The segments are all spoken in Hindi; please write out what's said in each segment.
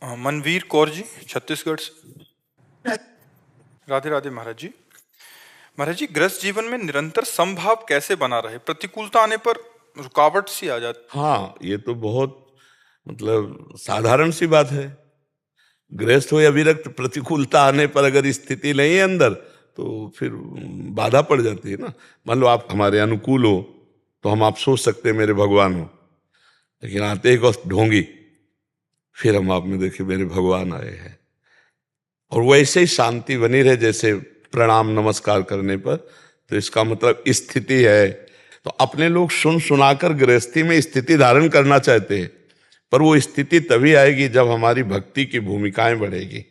मनवीर कौर जी, छत्तीसगढ़ से। राधे राधे महाराज जी। महाराज जी, गृहस्थ जीवन में निरंतर समभाव कैसे बना रहे? प्रतिकूलता आने पर रुकावट सी आ जाती। हाँ, ये तो बहुत मतलब साधारण सी बात है। गृहस्थ हो या विरक्त, प्रतिकूलता आने पर अगर स्थिति नहीं है अंदर तो फिर बाधा पड़ जाती है ना। मान लो आप हमारे अनुकूल हो तो हम आप सोच सकते हैं मेरे भगवान हो, लेकिन आते ही ढोंगी, फिर हम आप में देखे मेरे भगवान आए हैं। और वैसे ही शांति बनी रहे जैसे प्रणाम नमस्कार करने पर, तो इसका मतलब स्थिति है। तो अपने लोग सुन सुनाकर गृहस्थी में स्थिति धारण करना चाहते हैं, पर वो स्थिति तभी आएगी जब हमारी भक्ति की भूमिकाएं बढ़ेगी।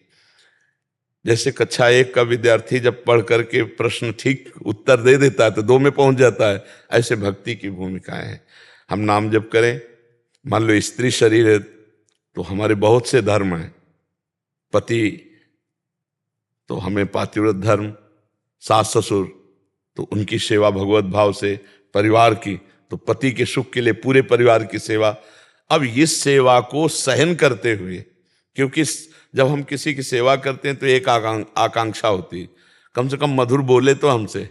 जैसे कक्षा 1 का विद्यार्थी जब पढ़ करके प्रश्न ठीक उत्तर दे देता है तो 2 में पहुंच जाता है, ऐसे भक्ति की भूमिकाएं हैं। हम नाम जप करें, मान लो स्त्री शरीर है तो हमारे बहुत से धर्म हैं। पति तो हमें पातिव्रत धर्म, सास ससुर तो उनकी सेवा भगवत भाव से, परिवार की तो पति के सुख के लिए पूरे परिवार की सेवा। अब इस सेवा को सहन करते हुए, क्योंकि जब हम किसी की सेवा करते हैं तो एक आकांक्षा होती है, कम से कम मधुर बोले तो हमसे।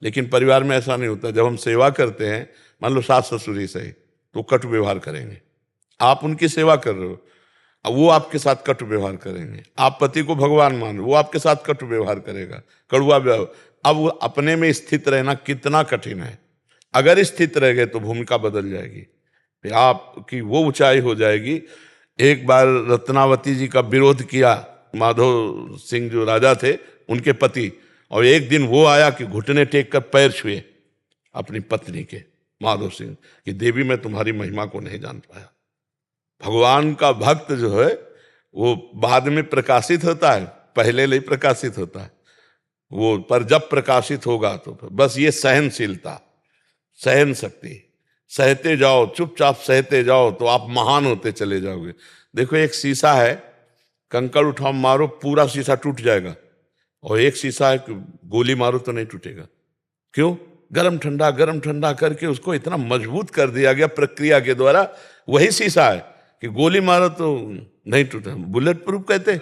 लेकिन परिवार में ऐसा नहीं होता। जब हम सेवा करते हैं, मान लो सास ससुर ही सही, तो कटु व्यवहार करेंगे। आप उनकी सेवा कर रहे हो, अब वो आपके साथ कटु व्यवहार करेंगे। आप पति को भगवान मान, वो आपके साथ कटु व्यवहार करेगा, कड़ुआ व्यवहार। अब वो अपने में स्थित रहना कितना कठिन है। अगर स्थित रह गए तो भूमिका बदल जाएगी, फिर आपकी वो ऊंचाई हो जाएगी। एक बार रत्नावती जी का विरोध किया माधव सिंह जो राजा थे, उनके पति, और एक दिन वो आया कि घुटने टेक कर पैर छुए अपनी पत्नी के, माधव सिंह, कि देवी मैं तुम्हारी महिमा को नहीं जान पाया। भगवान का भक्त जो है वो बाद में प्रकाशित होता है, पहले नहीं प्रकाशित होता है वो, पर जब प्रकाशित होगा तो बस ये सहनशीलता, सहन शक्ति, सहते जाओ, चुपचाप सहते जाओ तो आप महान होते चले जाओगे। देखो एक शीशा है, कंकड़ उठाओ मारो पूरा शीशा टूट जाएगा, और एक शीशा है गोली मारो तो नहीं टूटेगा। क्यों? गरम ठंडा करके उसको इतना मजबूत कर दिया गया प्रक्रिया के द्वारा। वही शीशा है कि गोली मारो तो नहीं टूटा, बुलेट प्रूफ कहते।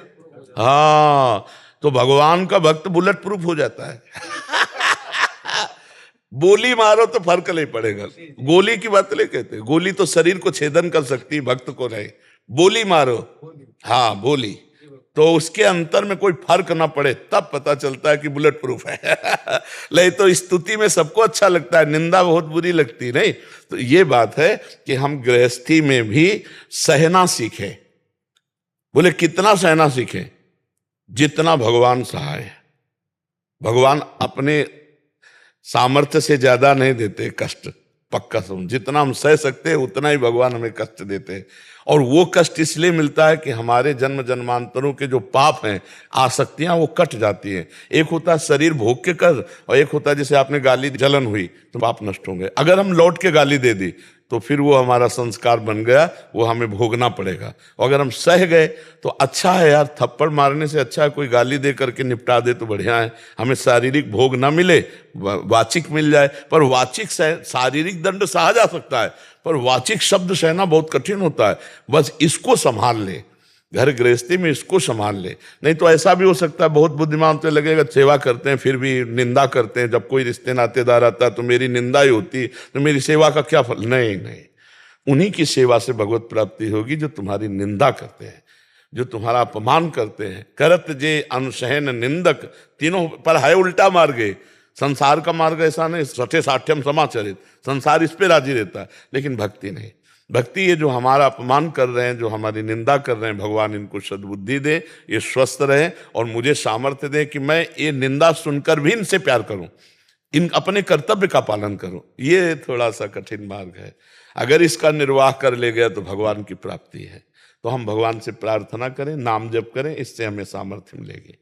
हाँ, तो भगवान का भक्त बुलेट प्रूफ हो जाता है। गोली मारो तो फर्क नहीं पड़ेगा। गोली की बात नहीं कहते, गोली तो शरीर को छेदन कर सकती है, भक्त को नहीं। बोली मारो, हाँ बोली, तो उसके अंतर में कोई फर्क ना पड़े, तब पता चलता है कि बुलेट प्रूफ है। नहीं तो स्तुति में सबको अच्छा लगता है, निंदा बहुत बुरी लगती नहीं। तो ये बात है कि हम गृहस्थी में भी सहना सीखें। बोले कितना सहना सीखें? जितना भगवान सहाय। भगवान अपने सामर्थ्य से ज्यादा नहीं देते कष्ट, पक्का समझ। जितना हम सह सकते हैं उतना ही भगवान हमें कष्ट देते हैं। और वो कष्ट इसलिए मिलता है कि हमारे जन्म जन्मांतरों के जो पाप हैं, आसक्तियां, वो कट जाती हैं। एक होता है शरीर भोग के कर, और एक होता है जैसे आपने गाली, जलन हुई तो पाप नष्ट होंगे। अगर हम लौट के गाली दे दी तो फिर वो हमारा संस्कार बन गया, वो हमें भोगना पड़ेगा। और अगर हम सह गए तो अच्छा है यार, थप्पड़ मारने से अच्छा है कोई गाली दे करके निपटा दे तो बढ़िया है। हमें शारीरिक भोग ना मिले, वाचिक मिल जाए। पर वाचिक शारीरिक दंड सहा जा सकता है, पर वाचिक शब्द सहना बहुत कठिन होता है। बस इसको संभाल ले, घर गृहस्थी में इसको संभाल ले। नहीं तो ऐसा भी हो सकता है, बहुत बुद्धिमान तो लगेगा, सेवा करते हैं फिर भी निंदा करते हैं। जब कोई रिश्ते नातेदार आता है तो मेरी निंदा ही होती, तो मेरी सेवा का क्या फल? नहीं, उन्हीं की सेवा से भगवत प्राप्ति होगी जो तुम्हारी निंदा करते हैं, जो तुम्हारा अपमान करते हैं। करत जे अनुसहन निंदक, तीनों पर है उल्टा मार्ग। संसार का मार्ग ऐसा नहीं, सठे साठ्यम समाचरित, संसार इस पे राजी रहता है, लेकिन भक्ति नहीं। भक्ति ये जो हमारा अपमान कर रहे हैं, जो हमारी निंदा कर रहे हैं, भगवान इनको सद्बुद्धि दे, ये स्वस्थ रहे और मुझे सामर्थ्य दे कि मैं ये निंदा सुनकर भी इनसे प्यार करूं, इन अपने कर्तव्य का पालन करूं। ये थोड़ा सा कठिन मार्ग है। अगर इसका निर्वाह कर ले गया तो भगवान की प्राप्ति है। तो हम भगवान से प्रार्थना करें, नाम जप करें, इससे हमें सामर्थ्य मिलेगी।